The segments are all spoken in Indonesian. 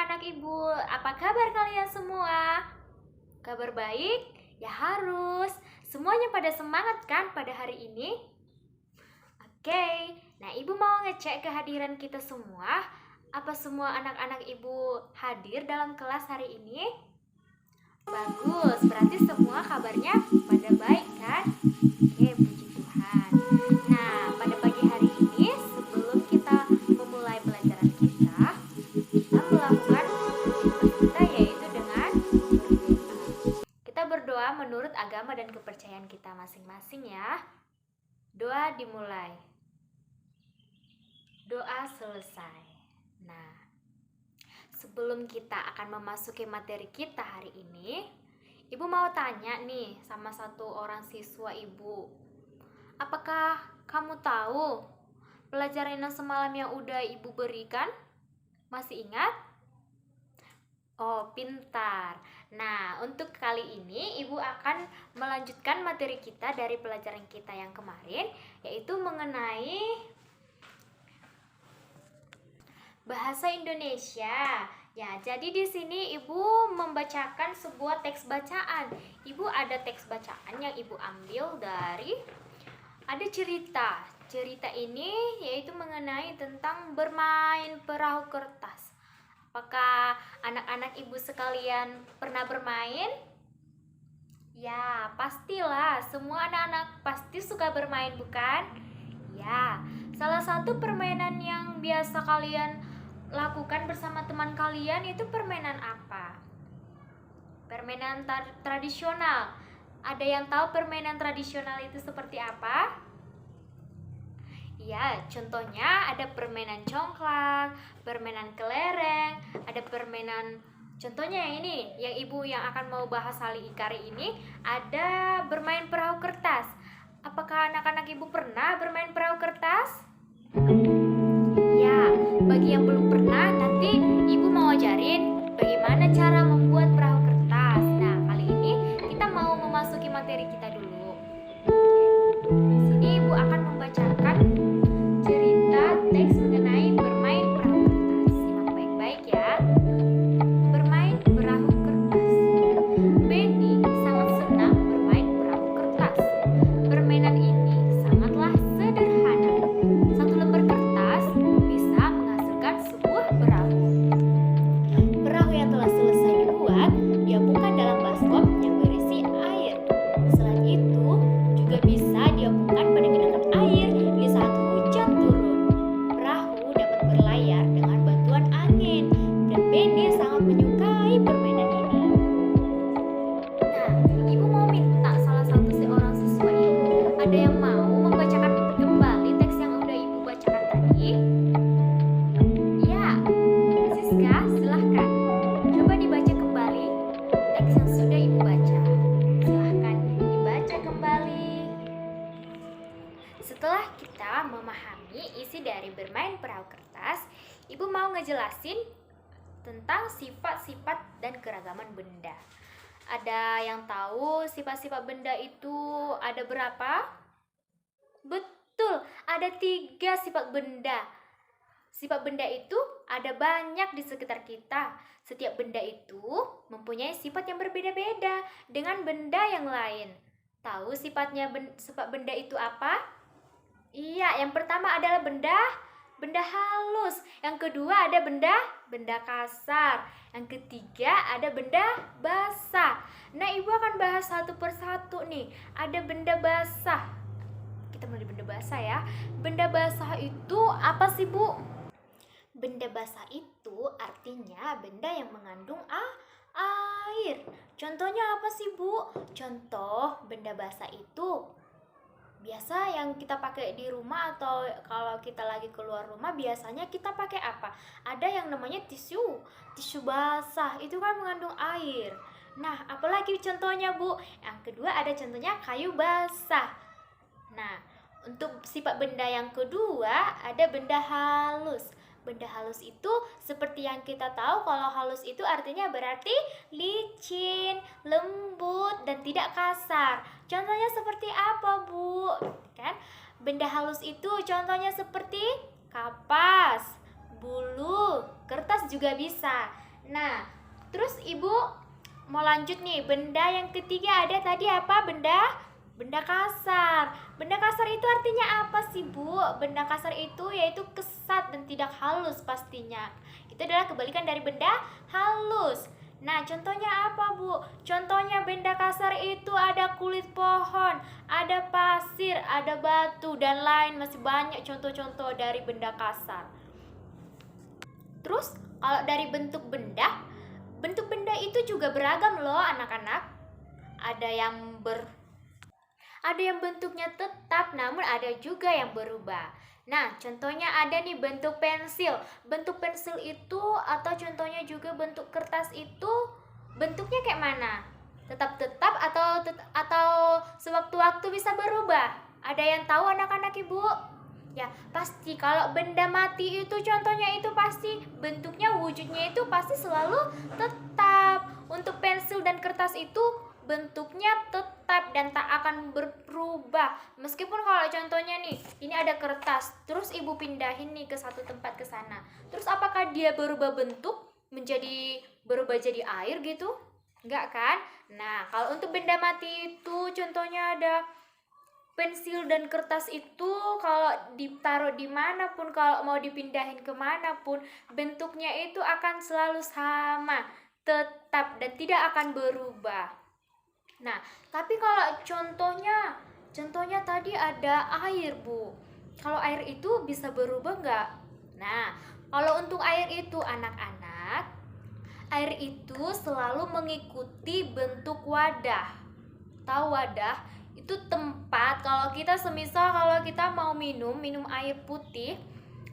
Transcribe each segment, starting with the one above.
anak-anak ibu, apa kabar kalian semua? Kabar baik? Ya harus. Semuanya pada semangat kan pada hari ini? Oke, nah ibu mau ngecek kehadiran kita semua. Apa semua anak-anak ibu hadir dalam kelas hari ini? Bagus, berarti semua kabarnya pada baik kan? Oke, puji Tuhan. Nah, pada pagi hari ini sebelum kita memulai pelajaran kita melakukan rutinitas kita yaitu dengan berdoa. Kita berdoa menurut agama dan kepercayaan kita masing-masing ya. Doa dimulai. Doa selesai. Nah, sebelum kita akan memasuki materi kita hari ini, ibu mau tanya nih sama satu orang siswa ibu. Apakah kamu tahu pelajaran yang semalam yang udah ibu berikan? Masih ingat? Oh, pintar. Nah, untuk kali ini ibu akan melanjutkan materi kita dari pelajaran kita yang kemarin, yaitu mengenai bahasa Indonesia. Ya, jadi di sini ibu membacakan sebuah teks bacaan. Ibu ada teks bacaan yang ibu ambil dari ada cerita. Cerita ini yaitu mengenai tentang bermain perahu kertas. Apakah anak-anak ibu sekalian pernah bermain? Ya, pastilah. Semua anak-anak pasti suka bermain, bukan? Ya, salah satu permainan yang biasa kalian lakukan bersama teman kalian itu permainan apa? Permainan tradisional. Ada yang tahu permainan tradisional itu seperti apa? Ya, contohnya ada permainan congklak, permainan kelereng, ada permainan contohnya yang ini, yang ibu yang akan mau bahas kali ini ada bermain perahu kertas. Apakah anak-anak ibu pernah bermain perahu kertas? Ya, bagi yang belum pernah, nanti ibu mau ajarin bagaimana cara membuat perahu kertas. Nah, kali ini kita mau memasuki materi kita dulu. Sini ibu akan membacakan cerita teks mengenai bermain perahu kertas. Simak baik-baik ya. Bermain perahu kertas. Benny sangat senang bermain perahu kertas. Permainan ini sangatlah sederhana. Satu lembar kertas bisa menghasilkan sebuah perahu. Perahu yang telah selesai dibuat diapungkan dalam baskom yang berisi air. Selain itu, juga bisa diapungkan pada genangan air di saat hujan turun. Perahu dapat berlayar dengan bantuan angin, dan Benny sangat menyukai permainan ini. Nah, ibu mau minta salah satu seorang siswa ibu, ada yang mau membacakan kembali teks yang udah ibu bacakan tadi? Ya, Siska, silahkan. Coba dibaca kembali teks yang sudah ibu baca. Silahkan dibaca kembali. Setelah kita memahami isi dari bermain perahu kertas, ibu mau ngejelasin tentang sifat-sifat dan keragaman benda. Ada yang tahu sifat-sifat benda itu ada berapa? Betul, ada 3 sifat benda. Sifat benda itu ada banyak di sekitar kita. Setiap benda itu mempunyai sifat yang berbeda-beda dengan benda yang lain. Tahu sifat benda itu apa? Iya, yang pertama adalah benda halus. Yang kedua ada benda kasar. Yang ketiga ada benda basah. Nah, ibu akan bahas satu persatu nih. Ada benda basah. Kita mulai benda basah ya. Benda basah itu apa sih, Bu? Benda basah itu artinya benda yang mengandung air. Contohnya apa sih, Bu? Contoh benda basah itu biasa yang kita pakai di rumah atau kalau kita lagi keluar rumah biasanya kita pakai apa? Ada yang namanya tisu basah, itu kan mengandung air. Nah, apalagi contohnya, Bu? Yang kedua ada contohnya kayu basah. Nah, untuk sifat benda yang kedua ada benda halus. Benda halus itu seperti yang kita tahu, kalau halus itu artinya berarti licin, lembut, dan tidak kasar. Contohnya seperti apa, Bu? Kan? Benda halus itu contohnya seperti kapas, bulu, kertas juga bisa. Nah, terus Ibu mau lanjut nih. Benda yang ketiga ada tadi apa? Benda kasar. Benda kasar itu artinya apa sih, Bu? Benda kasar itu yaitu kesat dan tidak halus pastinya. Itu adalah kebalikan dari benda halus. Nah, contohnya apa, Bu? Contohnya benda kasar itu ada kulit pohon, ada pasir, ada batu, dan lain. Masih banyak contoh-contoh dari benda kasar. Terus, kalau dari bentuk benda itu juga beragam loh, anak-anak. Ada yang bentuknya tetap, namun ada juga yang berubah. Nah, contohnya ada nih bentuk pensil. Bentuk pensil itu atau contohnya juga bentuk kertas itu bentuknya kayak mana? Tetap-tetap atau sewaktu-waktu bisa berubah? Ada yang tahu anak-anak Ibu? Ya, pasti kalau benda mati itu contohnya itu pasti bentuknya, wujudnya itu pasti selalu tetap. Untuk pensil dan kertas itu bentuknya tetap dan tak akan berubah. Meskipun kalau contohnya nih, ini ada kertas, terus Ibu pindahin nih ke satu tempat ke sana. Terus apakah dia berubah bentuk berubah jadi air gitu? Enggak kan? Nah, kalau untuk benda mati itu contohnya ada pensil dan kertas itu kalau ditaruh dimanapun, kalau mau dipindahin kemanapun, bentuknya itu akan selalu sama, tetap dan tidak akan berubah. Nah, tapi kalau contohnya tadi ada air, Bu. Kalau air itu bisa berubah nggak? Nah, kalau untuk air itu anak-anak, air itu selalu mengikuti bentuk wadah. Tahu wadah? Itu tempat kalau kita mau minum air putih,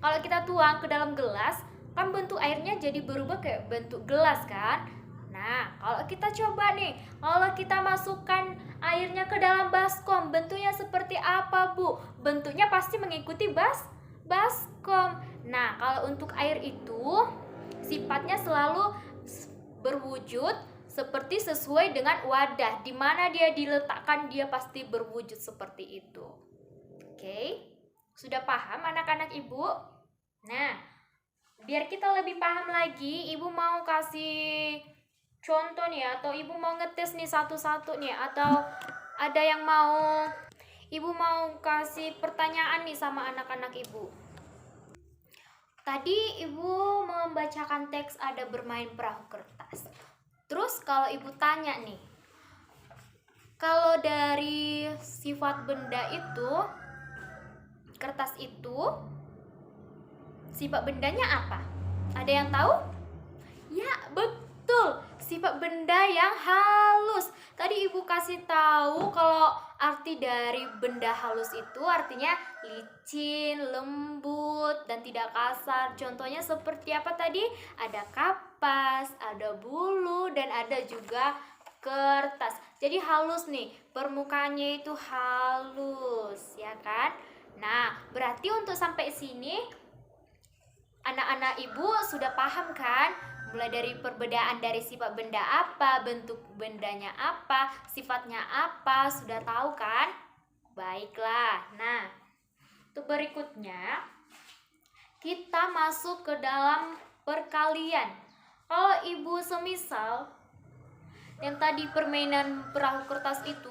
kalau kita tuang ke dalam gelas, kan bentuk airnya jadi berubah kayak bentuk gelas kan? Nah, kalau kita coba nih, kalau kita masukkan airnya ke dalam baskom, bentuknya seperti apa, Bu? Bentuknya pasti mengikuti baskom. Nah, kalau untuk air itu sifatnya selalu berwujud seperti sesuai dengan wadah. Di mana dia diletakkan, dia pasti berwujud seperti itu. Oke? Sudah paham anak-anak Ibu? Nah, biar kita lebih paham lagi, Ibu mau kasih contoh nih, atau Ibu mau ngetes nih satu-satu nih, atau ada yang Ibu mau kasih pertanyaan nih sama anak-anak Ibu. Tadi Ibu membacakan teks ada bermain perahu kertas. Terus kalau Ibu tanya nih, kalau dari sifat benda itu, kertas itu, sifat bendanya apa? Ada yang tahu? Ya, betul. Sifat benda yang halus. Tadi Ibu kasih tahu kalau arti dari benda halus itu artinya licin, lembut, dan tidak kasar. Contohnya seperti apa tadi? Ada kapas, ada bulu, dan ada juga kertas. Jadi halus nih, permukaannya itu halus, ya kan? Nah, berarti untuk sampai sini anak-anak Ibu sudah paham kan? Mulai dari perbedaan dari sifat benda apa, bentuk bendanya apa, sifatnya apa, sudah tahu kan? Baiklah. Nah, untuk berikutnya kita masuk ke dalam perkalian. Kalau Ibu semisal yang tadi permainan perahu kertas itu,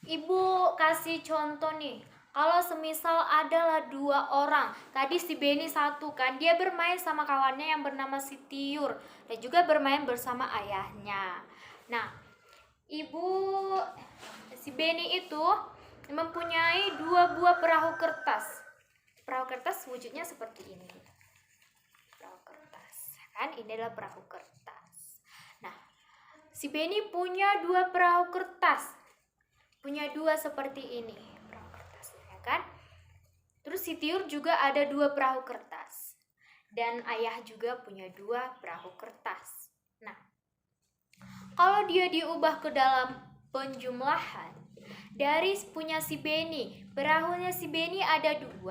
Ibu kasih contoh nih. Kalau semisal adalah 2 orang, tadi si Benny satu kan, dia bermain sama kawannya yang bernama si Tiur dan juga bermain bersama ayahnya. Nah, si Benny itu mempunyai 2 buah perahu kertas. Perahu kertas wujudnya seperti ini. Perahu kertas, kan? Ini adalah perahu kertas. Nah, si Benny punya 2 perahu kertas. Punya 2 seperti ini. Kan? Terus si Tiur juga ada 2 perahu kertas. Dan ayah juga punya 2 perahu kertas. Nah, kalau dia diubah ke dalam penjumlahan, dari punya si Benny, perahunya si Benny ada 2,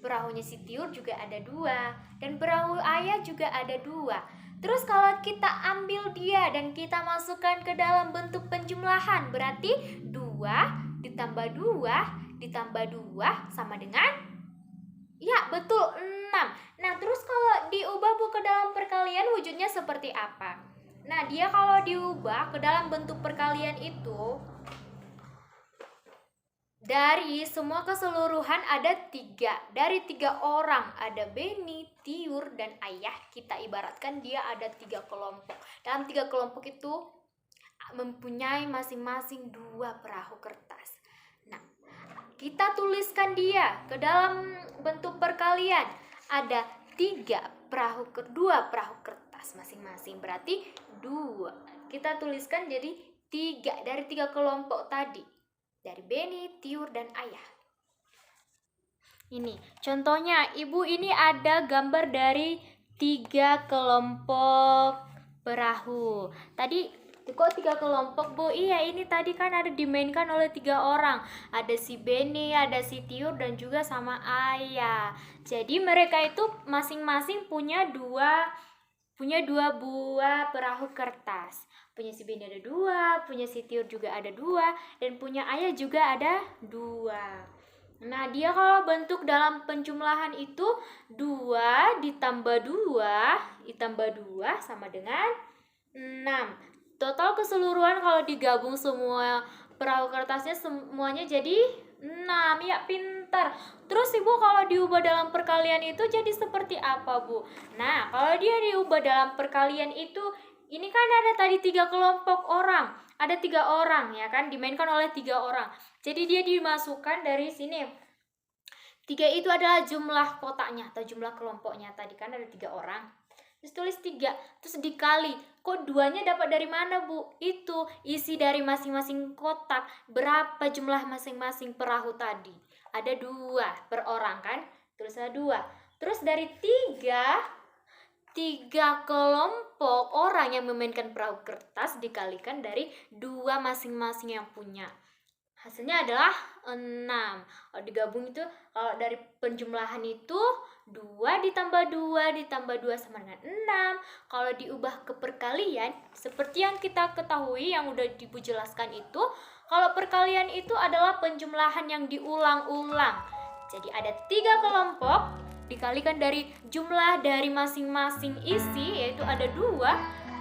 perahunya si Tiur juga ada 2, dan perahu ayah juga ada 2. Terus kalau kita ambil dia dan kita masukkan ke dalam bentuk penjumlahan, berarti 2 ditambah 2 ditambah 2 sama dengan Ya, betul, 6. Nah, terus kalau diubah Bu ke dalam perkalian wujudnya seperti apa? Nah, dia kalau diubah ke dalam bentuk perkalian itu dari semua keseluruhan ada 3. Dari 3 orang ada Beni, Tiur, dan Ayah. Kita ibaratkan dia ada 3 kelompok. Dalam 3 kelompok itu mempunyai masing-masing 2 perahu kertas. Nah, kita tuliskan dia ke dalam bentuk perkalian. Ada 2 perahu kertas masing-masing. Berarti 2. Kita tuliskan jadi 3 dari 3 kelompok tadi. Dari Beni, Tiur, dan Ayah. Ini contohnya, Ibu, ini ada gambar dari 3 kelompok perahu. Tadi kok 3 kelompok, Bu? Iya, ini tadi kan ada dimainkan oleh 3 orang. Ada si Beni, ada si Tiur, dan juga sama Ayah. Jadi mereka itu masing-masing punya 2 buah perahu kertas. Punya si Beni ada 2, punya si Tiur juga ada 2, dan punya Ayah juga ada 2. Nah, dia kalau bentuk dalam penjumlahan itu 2 ditambah 2 sama dengan 6. Total keseluruhan kalau digabung semua perahu kertasnya semuanya jadi 6. Ya, pintar. Terus Ibu, kalau diubah dalam perkalian itu jadi seperti apa, Bu? Nah, kalau dia diubah dalam perkalian itu, ini kan ada tadi 3 kelompok orang. Ada 3 orang, ya kan? Dimainkan oleh 3 orang. Jadi dia dimasukkan dari sini. 3 itu adalah jumlah kotaknya atau jumlah kelompoknya. Tadi kan ada 3 orang. Terus tulis 3. Terus dikali. Kok 2-nya dapat dari mana, Bu? Itu isi dari masing-masing kotak. Berapa jumlah masing-masing perahu tadi? Ada 2 per orang kan? Tulislah 2. Terus dari 3 kelompok orang yang memainkan perahu kertas dikalikan dari 2 masing-masing yang punya. Hasilnya adalah 6. Kalau digabung itu, kalau dari penjumlahan itu 2 ditambah 2 sama dengan 6. Kalau diubah ke perkalian, seperti yang kita ketahui yang udah Ibu jelaskan itu, kalau perkalian itu adalah penjumlahan yang diulang-ulang. Jadi ada 3 kelompok dikalikan dari jumlah dari masing-masing isi, yaitu ada 2,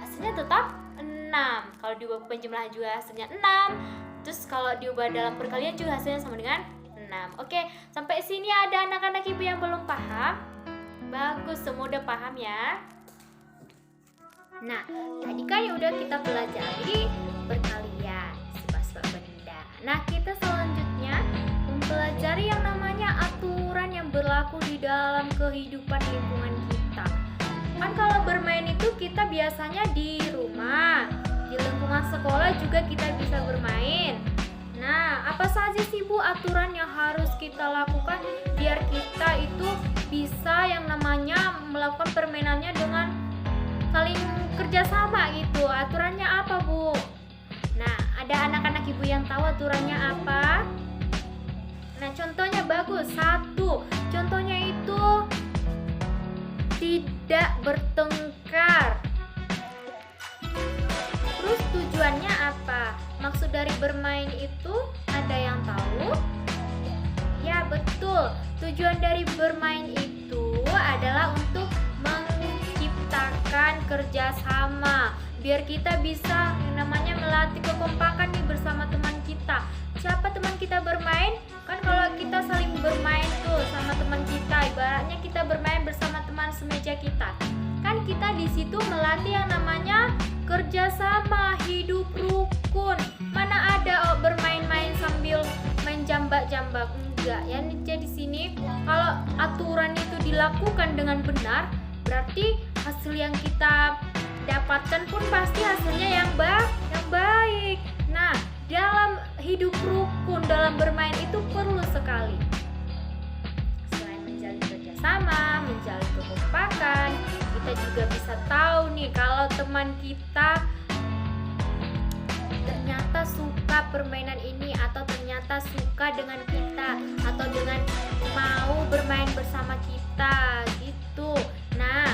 hasilnya tetap 6. Kalau diubah penjumlahan juga hasilnya 6. Terus kalau diubah dalam perkalian juga hasilnya sama dengan 6. Oke, sampai sini ada anak-anak Ibu yang belum paham? Bagus, semua udah paham ya. Nah, tadi kan udah kita pelajari perkalian, sifat-sifat benda. Nah, kita selanjutnya mempelajari yang namanya aturan yang berlaku di dalam kehidupan lingkungan kita. Kan kalau bermain itu kita biasanya di rumah, di lingkungan sekolah juga kita bisa bermain. Nah, apa saja sih Bu aturan yang harus kita lakukan biar kita itu bisa yang namanya melakukan permainannya dengan saling kerjasama gitu? Aturannya apa, Bu? Nah, ada anak-anak Ibu yang tahu aturannya apa? Nah, contohnya bagus. 1. Contohnya itu tidak bertengkar. Terus tujuannya apa? Maksud dari bermain itu ada yang tahu? Ya, betul. Tujuan dari bermain itu adalah untuk menciptakan kerjasama. Biar kita bisa yang namanya melatih kekompakan nih bersama teman kita. Siapa teman kita bermain? Kan kalau kita saling bermain tuh sama teman kita, ibaratnya kita bermain bersama teman semeja kita. Kan kita di situ melatih yang namanya kerjasama, hidup rukun. Mana ada bermain-main sambil main jambak-jambak, enggak ya. Jadi sini kalau aturan itu dilakukan dengan benar, berarti hasil yang kita dapatkan pun pasti hasilnya yang baik. Nah, dalam hidup rukun, dalam bermain itu perlu sekali. Selain menjalin kerjasama, menjalin kekompakan, kita juga bisa tahu nih kalau teman kita ternyata suka permainan ini, atau ternyata suka dengan kita, atau dengan mau bermain bersama kita gitu. Nah,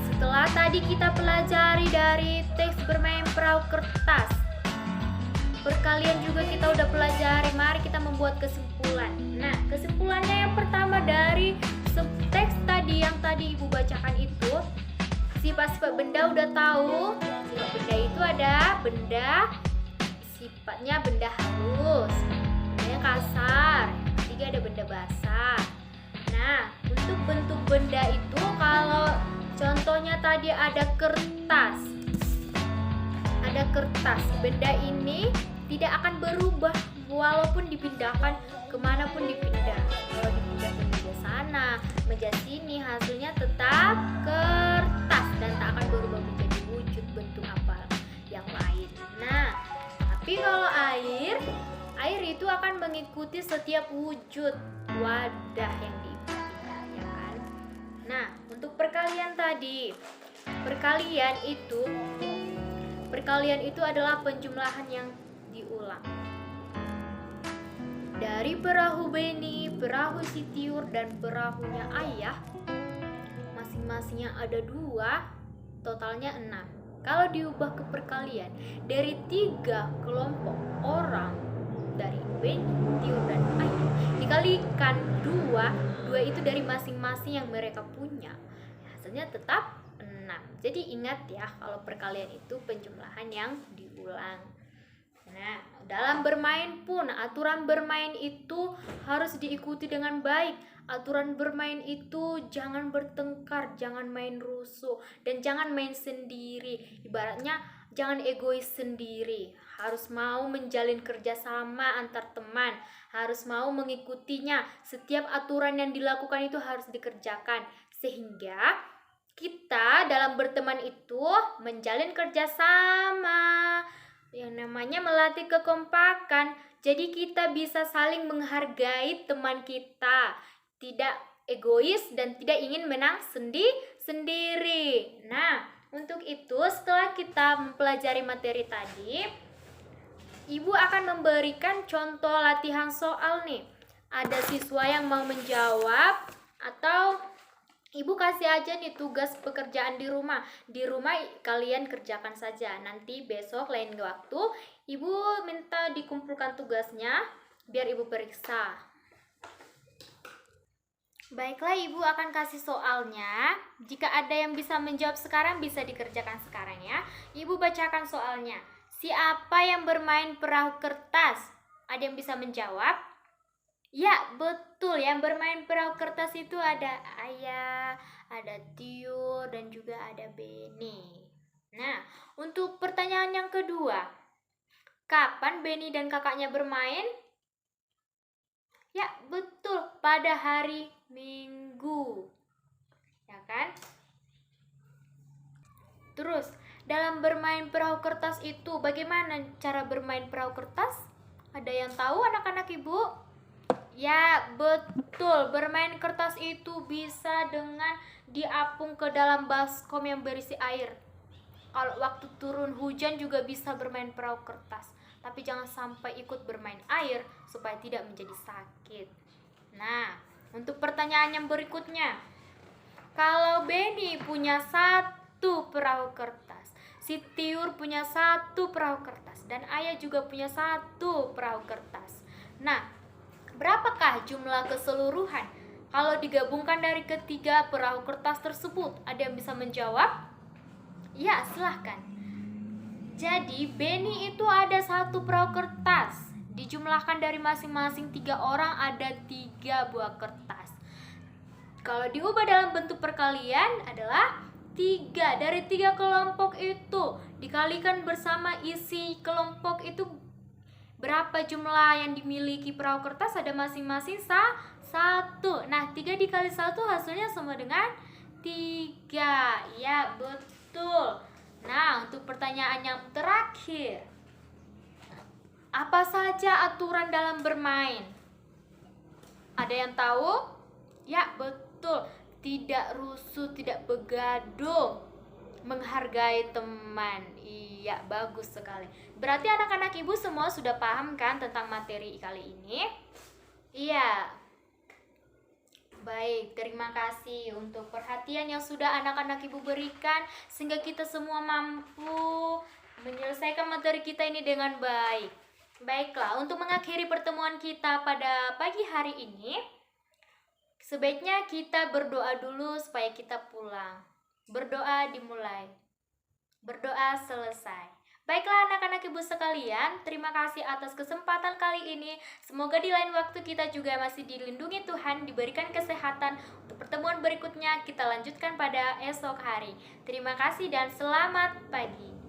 setelah tadi kita pelajari dari teks bermain perahu kertas, perkalian juga kita udah pelajari, mari kita membuat kesimpulan. Nah, kesimpulannya yang pertama dari teks tadi yang tadi Ibu bacakan itu, sifat-sifat benda udah tahu. Sifat benda itu ada benda sifatnya benda halus, benda kasar, ketiga ada benda basah. Nah, untuk bentuk benda itu kalau contohnya tadi ada kertas. Ada kertas, benda ini tidak akan berubah walaupun dipindahkan kemanapun dipindah. Kalau dipindah ke meja sana, meja sini, hasilnya tetap kertas dan tak akan berubah menjadi wujud bentuk apa yang lain. Nah, tapi kalau air itu akan mengikuti setiap wujud wadah yang diikutinya, ya kan? Nah, untuk perkalian tadi, perkalian itu adalah penjumlahan yang diulang. Dari perahu Beni, perahu si Tiur, dan perahunya Ayah, masing-masingnya ada 2, totalnya 6. Kalau diubah ke perkalian, dari 3 kelompok orang, dari Beni, Tiur, dan Ayah, dikalikan 2 itu dari masing-masing yang mereka punya, hasilnya tetap 6. Jadi ingat ya, kalau perkalian itu penjumlahan yang diulang. Nah, dalam bermain pun aturan bermain itu harus diikuti dengan baik. Aturan bermain itu jangan bertengkar, jangan main rusuh, dan jangan main sendiri. Ibaratnya jangan egois sendiri. Harus mau menjalin kerjasama antar teman, harus mau mengikutinya. Setiap aturan yang dilakukan itu harus dikerjakan, sehingga kita dalam berteman itu menjalin kerjasama, yang namanya melatih kekompakan. Jadi kita bisa saling menghargai teman kita, tidak egois dan tidak ingin menang sendiri. Nah, untuk itu setelah kita mempelajari materi tadi, Ibu akan memberikan contoh latihan soal nih. Ada siswa yang mau menjawab, atau Ibu kasih aja nih tugas pekerjaan di rumah. Di rumah kalian kerjakan saja. Nanti besok lain waktu Ibu minta dikumpulkan tugasnya biar Ibu periksa. Baiklah, Ibu akan kasih soalnya. Jika ada yang bisa menjawab sekarang, bisa dikerjakan sekarang ya. Ibu bacakan soalnya. Siapa yang bermain perahu kertas? Ada yang bisa menjawab? Ya, betul. Yang bermain perahu kertas itu ada Ayah, ada Tiur, dan juga ada Beni. Nah, untuk pertanyaan yang kedua, kapan Beni dan kakaknya bermain? Ya, betul. Pada hari Minggu. Ya kan? Terus, dalam bermain perahu kertas itu, bagaimana cara bermain perahu kertas? Ada yang tahu anak-anak Ibu? Ya, betul. Bermain kertas itu bisa dengan diapung ke dalam baskom yang berisi air. Kalau waktu turun hujan juga bisa bermain perahu kertas. Tapi jangan sampai ikut bermain air supaya tidak menjadi sakit. Nah, untuk pertanyaan yang berikutnya. Kalau Beni punya 1 perahu kertas, si Tiur punya 1 perahu kertas, dan Ayah juga punya 1 perahu kertas. Nah, berapakah jumlah keseluruhan kalau digabungkan dari ketiga perahu kertas tersebut? Ada yang bisa menjawab? Ya, silahkan. Jadi, Beni itu ada 1 perahu kertas. Dijumlahkan dari masing-masing 3 orang ada 3 buah kertas. Kalau diubah dalam bentuk perkalian adalah 3. Dari 3 kelompok itu dikalikan bersama isi kelompok itu, berapa jumlah yang dimiliki perahu kertas? Ada masing-masing 1. Nah, 3 dikali 1 hasilnya sama dengan 3. Ya, betul. Nah, untuk pertanyaan yang terakhir, apa saja aturan dalam bermain? Ada yang tahu? Ya, betul. Tidak rusuh, tidak begaduh, menghargai teman. Iya, bagus sekali. Berarti anak-anak Ibu semua sudah paham kan tentang materi kali ini? Iya. Baik, terima kasih untuk perhatian yang sudah anak-anak Ibu berikan, sehingga kita semua mampu menyelesaikan materi kita ini dengan baik. Baiklah, untuk mengakhiri pertemuan kita pada pagi hari ini, Sebaiknya kita berdoa dulu supaya kita pulang. Berdoa dimulai. Berdoa selesai. Baiklah anak-anak ibu sekalian, terima kasih atas kesempatan kali ini. Semoga di lain waktu kita juga masih dilindungi Tuhan, diberikan kesehatan. Untuk pertemuan berikutnya kita lanjutkan pada esok hari. Terima kasih dan selamat pagi.